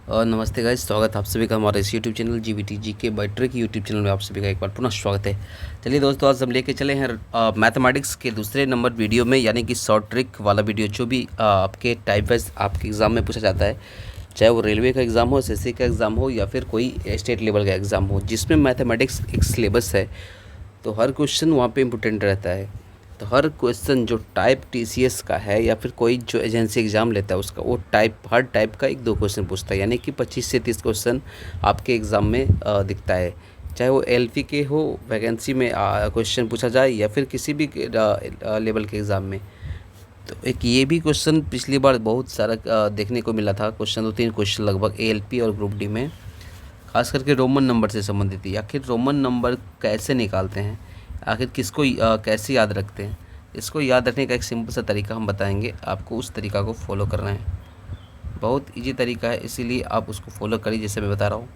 और नमस्ते गाइस, स्वागत है आप सभी का हमारे इस यूट्यूब चैनल जीवीटी जी के बाय ट्रिक यूट्यूब चैनल में आप सभी का एक बार पुनः स्वागत है। चलिए दोस्तों, आज हम लेके चले हैं मैथमेटिक्स के दूसरे नंबर वीडियो में, यानी कि शॉर्ट ट्रिक वाला वीडियो जो भी आपके टाइप वाइज आपके एग्ज़ाम में पूछा जाता है, चाहे वो रेलवे का एग्ज़ाम हो, एसएससी का एग्ज़ाम हो या फिर कोई स्टेट लेवल का एग्ज़ाम हो, जिसमें मैथमेटिक्स एक सिलेबस है। तो हर क्वेश्चन वहाँ पे इम्पोर्टेंट रहता है। तो हर क्वेश्चन जो टाइप टीसीएस का है या फिर कोई जो एजेंसी एग्ज़ाम लेता है उसका, वो हर टाइप का 1-2 क्वेश्चन पूछता है, यानी कि 25 से 30 क्वेश्चन आपके एग्ज़ाम में दिखता है। चाहे वो एलपी के हो, वैकेंसी में क्वेश्चन पूछा जाए या फिर किसी भी लेवल के एग्ज़ाम में। तो एक ये भी क्वेश्चन पिछली बार बहुत सारा देखने को मिला था, क्वेश्चन 2-3 क्वेश्चन लगभग एएलपी और ग्रुप डी में, खास करके रोमन नंबर से संबंधित थी। आखिर रोमन नंबर कैसे निकालते हैं, आखिर किसको कैसे याद रखते हैं, इसको याद रखने का एक सिंपल सा तरीका हम बताएंगे आपको। उस तरीका को फॉलो करना है, बहुत इजी तरीका है, इसीलिए आप उसको फॉलो करिए जैसे मैं बता रहा हूँ।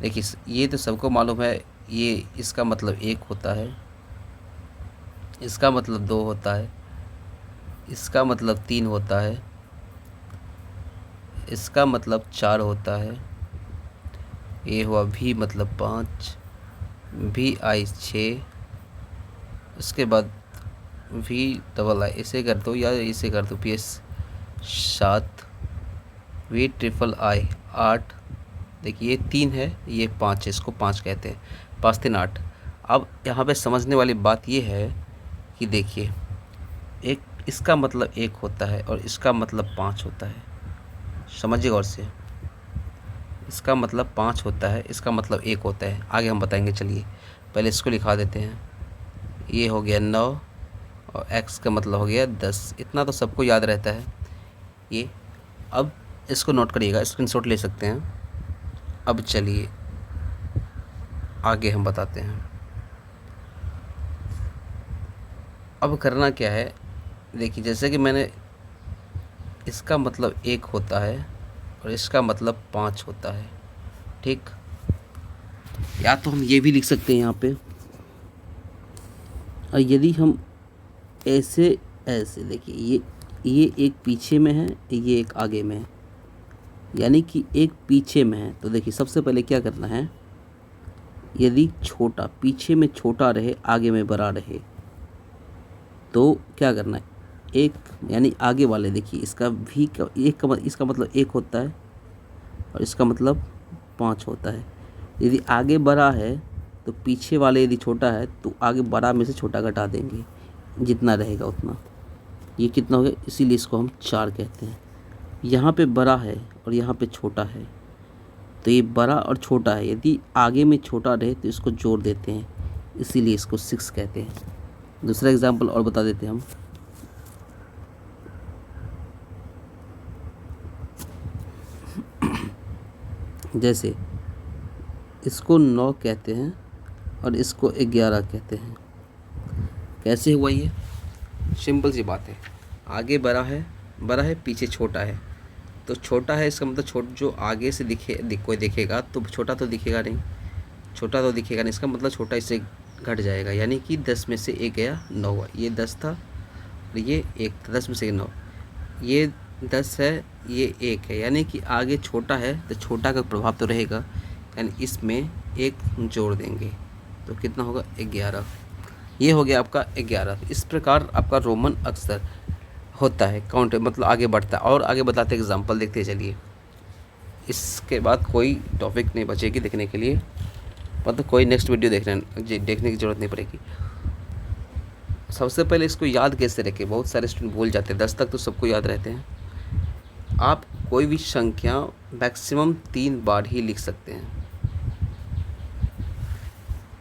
देखिए, ये तो सबको मालूम है, ये इसका मतलब 1 होता है, इसका मतलब 2 होता है, इसका मतलब 3 होता है, इसका मतलब 4 होता है, ये हुआ भी मतलब 5, भी आई 6, उसके बाद वी डबल आई, इसे कर दो या इसे कर दो P S 7, V triple I 8। देखिए, ये 3 है, ये 5 है, इसको 5 कहते हैं, 5 3 8। अब यहाँ पे समझने वाली बात ये है कि देखिए, एक इसका मतलब 1 होता है और इसका मतलब 5 होता है, समझिए गौर से। इसका मतलब 5 होता है, इसका मतलब 1 होता है, आगे हम बताएंगे। चलिए पहले इसको लिखा देते हैं। ये हो गया 9 और x का मतलब हो गया 10। इतना तो सबको याद रहता है ये। अब इसको नोट करिएगा, स्क्रीनशॉट ले सकते हैं। अब चलिए आगे हम बताते हैं। अब करना क्या है, देखिए, जैसे कि मैंने, इसका मतलब 1 होता है और इसका मतलब 5 होता है, ठीक। या तो हम ये भी लिख सकते हैं यहाँ पे, और यदि हम ऐसे ऐसे देखिए, ये एक पीछे में है, ये एक आगे में है, यानी कि एक पीछे में है। तो देखिए, सबसे पहले क्या करना है, यदि छोटा पीछे में छोटा रहे, आगे में बड़ा रहे, तो क्या करना है, एक यानी आगे वाले, देखिए इसका भी का एक का इसका मतलब 1 होता है और इसका मतलब 5 होता है। यदि आगे बड़ा है तो पीछे वाले यदि छोटा है तो आगे बड़ा में से छोटा घटा देंगे, जितना रहेगा उतना। ये कितना हो गया, इसीलिए इसको हम 4 कहते हैं। यहाँ पे बड़ा है और यहाँ पे छोटा है, तो ये बड़ा और छोटा है, यदि आगे में छोटा रहे तो इसको जोड़ देते हैं, इसीलिए इसको 6 कहते हैं। दूसरा एग्जांपल और बता देते हैं हम। जैसे इसको 9 कहते हैं और इसको 11 कहते हैं। कैसे हुआ ये, सिंपल सी बात है, आगे बड़ा है, पीछे छोटा है। तो छोटा है, इसका मतलब जो आगे से कोई दिखेगा तो छोटा तो दिखेगा नहीं, इसका मतलब छोटा इससे घट जाएगा, यानी कि 10 में से 1 गया, 9 हुआ। ये 10 था और ये 1 था, 10 में से 9, ये 10 है, ये 1 है, यानी कि आगे छोटा है तो छोटा का प्रभाव तो रहेगा, यानी इसमें 1 जोड़ देंगे तो कितना होगा, 11। ये हो गया आपका 11। इस प्रकार आपका रोमन अक्षर होता है, काउंट मतलब आगे बढ़ता है। और आगे बताते एग्जांपल देखते चलिए, इसके बाद कोई टॉपिक नहीं बचेगी देखने के लिए, मतलब कोई नेक्स्ट वीडियो देखने की ज़रूरत नहीं पड़ेगी। सबसे पहले इसको याद कैसे रखें, बहुत सारे स्टूडेंट भूल जाते हैं, 10 तक तो सबको याद रहते हैं। आप कोई भी संख्या मैक्सिमम 3 बार ही लिख सकते हैं।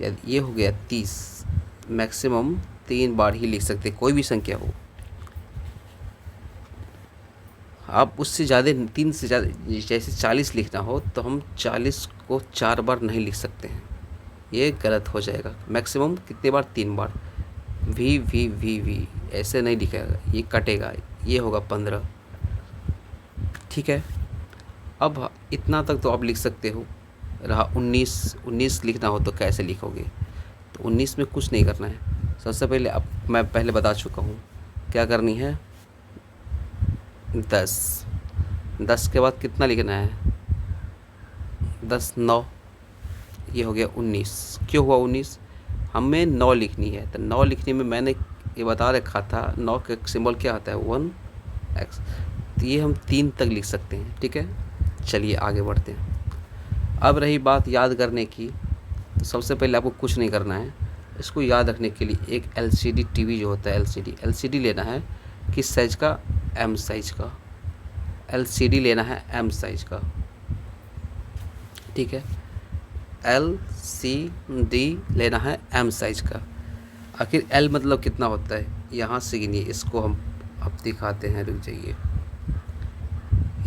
ये हो गया 30, मैक्सिमम 3 बार ही लिख सकते हैं, कोई भी संख्या हो। आप उससे ज़्यादा, 3 से ज़्यादा, जैसे 40 लिखना हो तो हम 40 को 4 बार नहीं लिख सकते हैं, ये गलत हो जाएगा। मैक्सिमम कितने बार, 3 बार। वी वी वी वी ऐसे नहीं लिखेगा, ये कटेगा, ये होगा 15, ठीक है। अब इतना तक तो आप लिख सकते हो। रहा 19 लिखना हो तो कैसे लिखोगे, तो 19 में कुछ नहीं करना है। सबसे पहले, अब मैं पहले बता चुका हूँ क्या करनी है, 10 के बाद कितना लिखना है, 10 9, ये हो गया 19। क्यों हुआ 19? हमें 9 लिखनी है, तो 9 लिखने में मैंने ये बता रखा था 9 का सिंबल क्या आता है 1x। तो ये हम 3 तक लिख सकते हैं। ठीक है, चलिए आगे बढ़ते हैं। अब रही बात याद करने की, तो सबसे पहले आपको कुछ नहीं करना है। इसको याद रखने के लिए एक LCD टीवी जो होता है LCD लेना है। किस साइज़ का? M साइज़ का। LCD लेना है M साइज़ का। ठीक है, LCD लेना है M साइज़ का। आखिर L मतलब कितना होता है? यहाँ से गिनिए, इसको हम अब दिखाते हैं, रुक जाइए।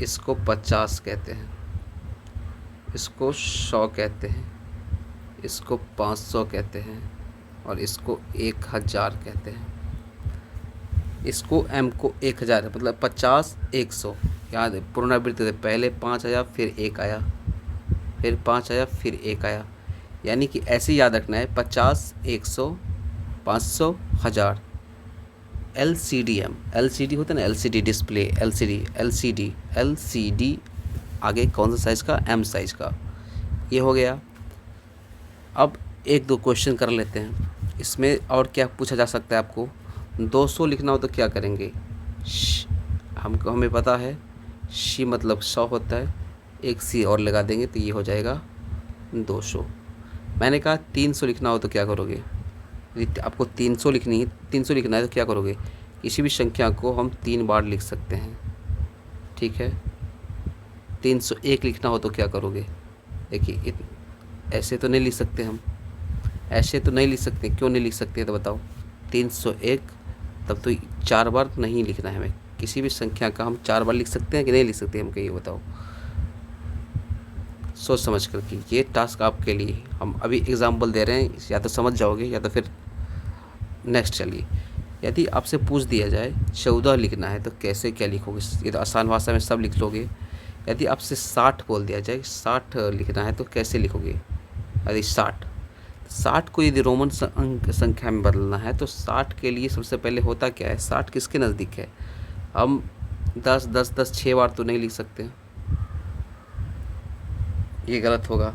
इसको 50 कहते हैं, इसको 100 कहते हैं, इसको 500 कहते हैं, और इसको 1000 कहते हैं। इसको M को 1000 है, मतलब 50 100। याद है, पुनरावृत्ति, पहले 5 आया, फिर 1 आया, फिर 5 आया, फिर 1 आया। यानी कि ऐसे याद रखना है, 50 100 500 1000। LCD होता है ना, LCD डिस्प्ले, LCD आगे कौन सा साइज़ का? M साइज़ का। ये हो गया। अब एक दो क्वेश्चन कर लेते हैं। इसमें और क्या पूछा जा सकता है आपको? 200 लिखना हो तो क्या करेंगे? हमको हमें पता है शी मतलब 100 होता है, एक सी और लगा देंगे तो ये हो जाएगा 200। मैंने कहा 300 लिखना हो तो क्या करोगे? यदि आपको 300 लिखना है तो क्या करोगे? किसी भी संख्या को हम 3 बार लिख सकते हैं। ठीक है, 301 लिखना हो तो क्या करोगे? देखिए, ऐसे तो नहीं लिख सकते हम, ऐसे तो नहीं लिख सकते। क्यों नहीं लिख सकते तो बताओ? 301 तब तो 4 बार नहीं लिखना है हमें। किसी भी संख्या का हम 4 बार लिख सकते हैं कि नहीं लिख सकते? हमको ये बताओ, सोच समझ कर कि ये टास्क आपके लिए हम अभी एग्जाम्पल दे रहे हैं, या तो समझ जाओगे या तो फिर नेक्स्ट। चलिए, यदि आपसे पूछ दिया जाए 14 लिखना है तो कैसे क्या लिखोगे? ये तो आसान भाषा में सब लिख लोगे। यदि आपसे 60 बोल दिया जाए, 60 लिखना है तो कैसे लिखोगे? यदि 60 को यदि रोमन अंक संख्या में बदलना है तो 60 के लिए सबसे पहले होता क्या है? 60 किसके नज़दीक है? हम 10 10 10 6 बार तो नहीं लिख सकते, ये गलत होगा।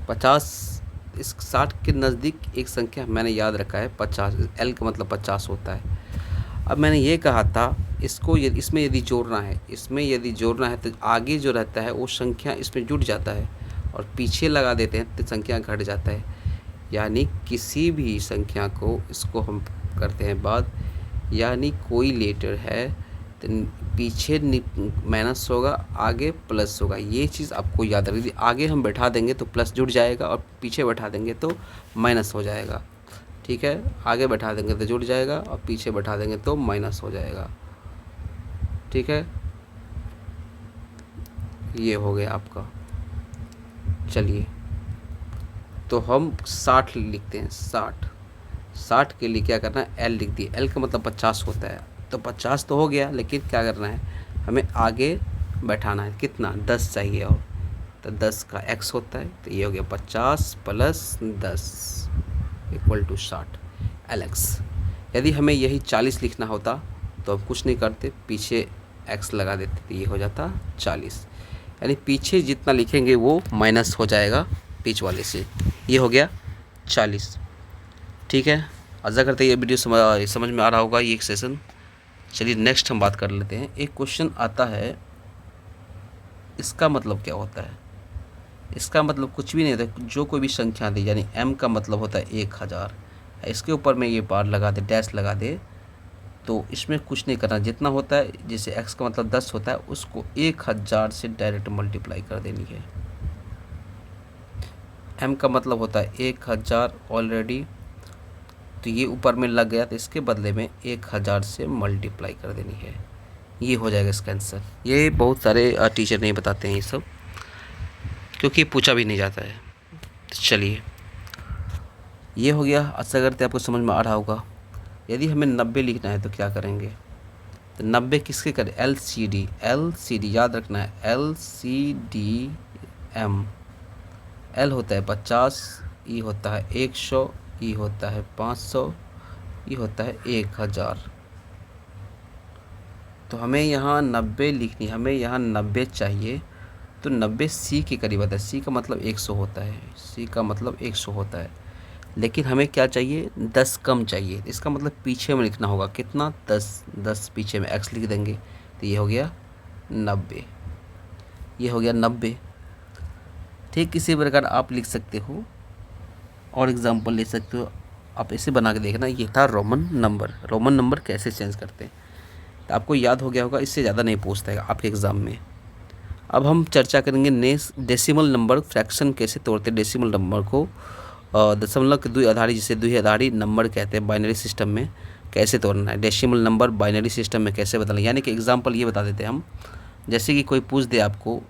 50 इस 60 के नज़दीक एक संख्या मैंने याद रखा है 50। L का मतलब 50 होता है। अब मैंने ये कहा था इसको इसमें यदि जोड़ना है तो आगे जो रहता है वो संख्या इसमें जुड़ जाता है, और पीछे लगा देते हैं तो संख्या घट जाता है। यानी किसी भी संख्या को, इसको हम करते हैं बाद, यानी कोई लेटर है तो पीछे माइनस होगा, आगे प्लस होगा। ये चीज़ आपको याद रखनी। आगे हम बैठा देंगे तो प्लस जुड़ जाएगा, और पीछे बैठा देंगे तो माइनस हो जाएगा। ठीक है, आगे बैठा देंगे तो जुड़ जाएगा, और पीछे बैठा देंगे तो माइनस हो जाएगा। ठीक है, ये हो गया आपका। चलिए, तो हम 60 लिखते हैं। 60 के लिए क्या करना है? L लिख दिए। L का मतलब 50 होता है, तो 50 तो हो गया, लेकिन क्या करना है? हमें आगे बैठाना है। कितना? 10 चाहिए, और तो 10 का x होता है, तो ये हो गया 50 + 10 = 60 LX। यदि हमें यही 40 लिखना होता तो हम कुछ नहीं करते, पीछे x लगा देते, तो ये हो जाता 40। यानी पीछे जितना लिखेंगे वो माइनस हो जाएगा बीच वाले से। ये हो गया 40। ठीक है, आशा करते हैं ये वीडियो समझ में आ रहा होगा, ये एक सेशन। चलिए नेक्स्ट हम बात कर लेते हैं। एक क्वेश्चन आता है, इसका मतलब क्या होता है? इसका मतलब कुछ भी नहीं होता, जो कोई भी संख्या दे, यानी M का मतलब होता है 1000। इसके ऊपर में ये बार लगा दे, डैश लगा दे, तो इसमें कुछ नहीं करना। जितना होता है, जैसे x का मतलब 10 होता है, उसको 1000 से डायरेक्ट मल्टीप्लाई कर देनी है। M का मतलब होता है 1000 ऑलरेडी, तो ये ऊपर में लग गया, तो इसके बदले में 1000 से मल्टीप्लाई कर देनी है। ये हो जाएगा इसका आंसर। ये बहुत सारे टीचर नहीं बताते हैं ये सब, क्योंकि पूछा भी नहीं जाता है। तो चलिए, ये हो गया। आशा करते आपको समझ में आ रहा होगा। यदि हमें 90 लिखना है तो क्या करेंगे? तो 90 किसके करें? LCD याद रखना है, LCDM। L होता है 50, E होता है 100, E होता है 500, E होता है 1000। तो हमें यहाँ 90 लिखनी, हमें यहाँ 90 चाहिए, तो 90 सी के करीब आता है। सी का मतलब 100 होता है, सी का मतलब 100 होता है। लेकिन हमें क्या चाहिए, 10 कम चाहिए। इसका मतलब पीछे में लिखना होगा कितना, 10। 10 पीछे में x लिख देंगे तो ये हो गया 90, ये हो गया 90। ठीक इसी प्रकार आप लिख सकते हो और एग्जांपल ले सकते हो। आप इसे बना के देखना। ये था रोमन नंबर। रोमन नंबर कैसे चेंज करते हैं तो आपको याद हो गया होगा, इससे ज़्यादा नहीं पूछता है आपके एग्ज़ाम में। अब हम चर्चा करेंगे डेसिमल नंबर, फ्रैक्शन कैसे तोड़ते हैं डेसिमल नंबर को, दशमलव के द्विआधारी, जिसे द्विआधारी नंबर कहते हैं, बाइनरी सिस्टम में कैसे तोड़ना है, डेसिमल नंबर बाइनरी सिस्टम में कैसे बदलना है। यानी कि एग्जांपल ये बता देते हैं हम, जैसे कि कोई पूछ दे आपको,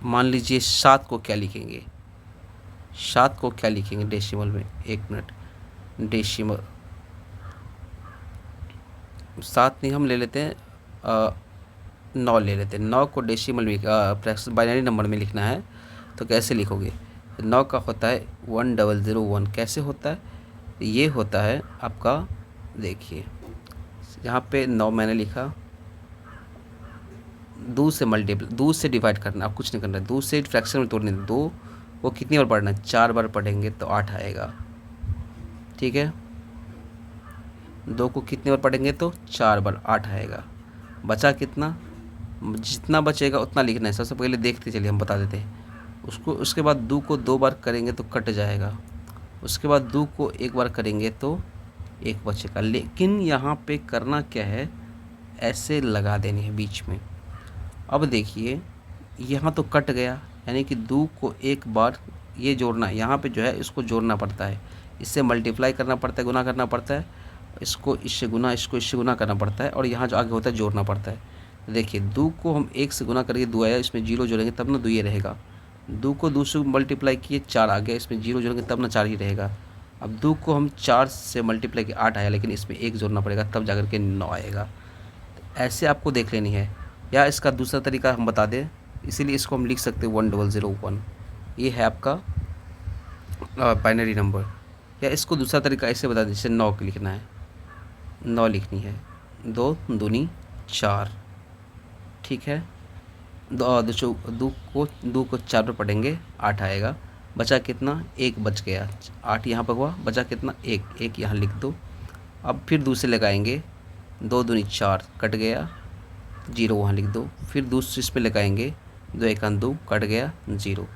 मान लीजिए 7 को क्या लिखेंगे, 7 को क्या लिखेंगे डेसिमल में, 1 मिनट, डेसिमल 7 नहीं हम ले लेते हैं, 9 ले लेते हैं। 9 को डेसिमल में बाइनरी नंबर में लिखना है तो कैसे लिखोगे। 9 का होता है 1001। कैसे होता है, ये होता है आपका, देखिए यहाँ पे 9 मैंने लिखा, 2 से मल्टीप्लाई, 2 से डिवाइड करना, आप कुछ नहीं करना है, 2 से फ्रैक्शन में तोड़ने, 2 को कितनी बार पढ़ना है, 4 बार पढ़ेंगे तो 8 आएगा। ठीक है, 2 को कितनी बार पढ़ेंगे तो 4 बार, 8 आएगा। बचा कितना, जितना बचेगा उतना लिखना है। सबसे पहले देखते चलिए, हम बता देते हैं उसको। उसके बाद 2 को 2 बार करेंगे तो कट जाएगा। उसके बाद 2 को 1 बार करेंगे तो 1 बचेगा। लेकिन यहाँ पे करना क्या है, ऐसे लगा देनी है बीच में। अब देखिए यहाँ तो कट गया, यानी कि 2 को 1 बार ये जोड़ना, यहाँ पे जो है इसको जोड़ना पड़ता है, इससे मल्टीप्लाई करना पड़ता है, गुना करना पड़ता है, इसको इससे गुना, इसको इससे गुना करना पड़ता है, और यहाँ जो आगे होता है जोड़ना पड़ता है। देखिए 2 को हम 1 से गुना करके 2 आया, इसमें 0 जोड़ेंगे तब ना 2 ये रहेगा। 2 को 2 से मल्टीप्लाई किए 4 आ गया, इसमें 0 जोड़ेंगे तब ना 4 ही रहेगा। अब 2 को हम 4 से मल्टीप्लाई किए 8 आया, लेकिन इसमें 1 जोड़ना पड़ेगा तब जाकर के 9 आएगा। ऐसे आपको देख लेनी है। या इसका दूसरा तरीका हम बता दें, इसीलिए इसको हम लिख सकते हैं 1001। ये है आपका बाइनरी नंबर। या इसको दूसरा तरीका ऐसे बता दें, जैसे 9 को लिखना है, 9 लिखनी है, 2 दूनी 4। ठीक है, 2 को 4 पर पढ़ेंगे 8 आएगा। बचा कितना, 1 बच गया, 8 यहाँ पर हुआ, बचा कितना 1 यहाँ लिख दो। अब फिर 2 से लगाएंगे, 2 दूनी 4 कट गया, 0 वहाँ लिख दो। फिर दूसरे इस पे लगाएंगे, 2 1 2 कट गया 0।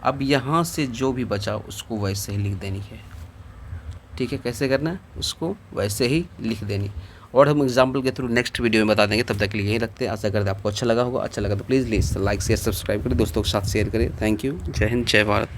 अब यहाँ से जो भी बचा उसको वैसे ही लिख देनी है। ठीक है, कैसे करना है, उसको वैसे ही लिख देनी। और हम एग्जाम्पल के थ्रू नेक्स्ट वीडियो में बता देंगे। तब तक के लिए यही रखते हैं। आशा करते हैं आपको अच्छा लगा होगा। अच्छा लगा तो प्लीज़ लाइक शेयर सब्सक्राइब करें, दोस्तों के साथ शेयर करें। Thank you. जय हिंद, जय भारत।